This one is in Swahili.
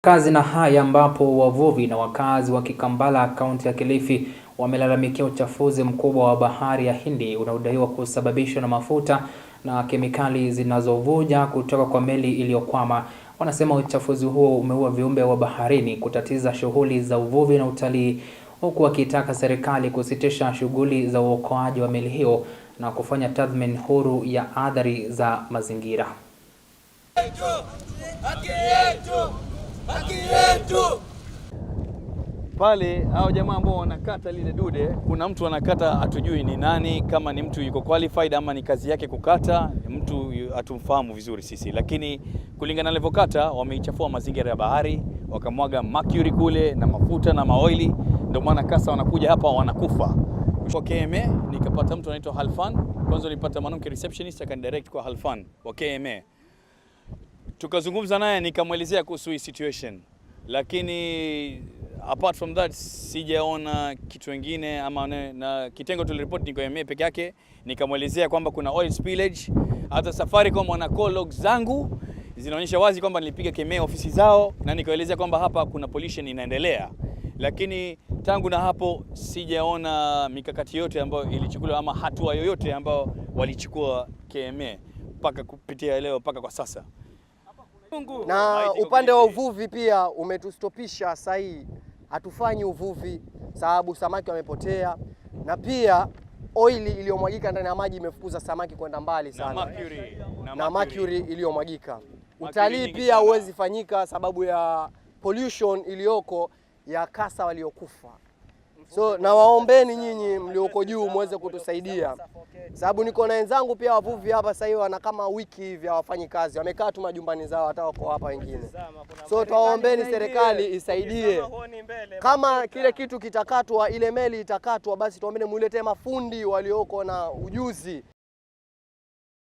Kazi na haya ambapo wavuvi na wakazi wa Kikambala kaunti ya Kilifi wamelalamikia uchafuzi mkubwa wa bahari ya Hindi unaodaiwa kusababishwa na mafuta na kemikali zinazovuja kutoka kwa meli iliyokwama. Wanasema uchafuzi huo umeua viumbe wa baharini, kutatiza shughuli za uvuvi na utalii, huku wakitaka serikali kusitisha shughuli za uokoaji wa meli hiyo na kufanya tathmini huru ya athari za mazingira. Pale hao jamaa ambao wanakata lile dude, kuna mtu anakata hatujui ni nani, kama ni mtu yuko qualified ama ni kazi yake kukata, mtu hatumfahamu vizuri sisi, lakini kulingana na alivyokata wameichafua mazingira ya bahari, wakamwaga mercury kule na mafuta na maoili, ndio maana kasa wanakuja hapa wanakufa. Kwa KMA nikapata mtu anaitwa Halfan, kwanza nilipata mwanamke receptionist akanidirect kwa Halfan wa KMA. Tukazungumza naye nikamwelezea kuhusu hii situation, lakini apart from that sijaona kitu kingine ama na kitengo tuliripoti ni kwa KMA peke yake. Nikamwelezea kwamba kuna oil spillage, hata Safaricom wana call logs zangu zinaonyesha wazi kwamba nilipiga KMA ofisi zao, na nikaelezea kwamba hapa kuna pollution inaendelea, lakini tangu na hapo sijaona mikakati yote ambayo ilichukuliwa ama hatua yoyote ambayo walichukua KMA mpaka kupitia leo mpaka kwa sasa. Na upande wa uvuvi pia umetustopisha sahi, hatufanyi uvuvi sababu samaki wamepotea, na pia oili iliyomwagika ndani ya maji imefukuza samaki kwenda mbali sana na mercury iliyomwagika. Utalii pia huwezi fanyika sababu ya pollution iliyoko ya kasa waliokufa. So na waombeni nyinyi mlioko juu muweze kutusaidia, sababu niko na wenzangu pia wavuvi hapa sasa hivi wana kama wiki hivi hawafanyi kazi, wamekaa tu majumbani zao, hata wako hapa wengine. So tuwaombeni serikali isaidie, kama kile kitu kitakatwa, ile meli itakatwa, basi tuombeni muletee mafundi walioko na ujuzi.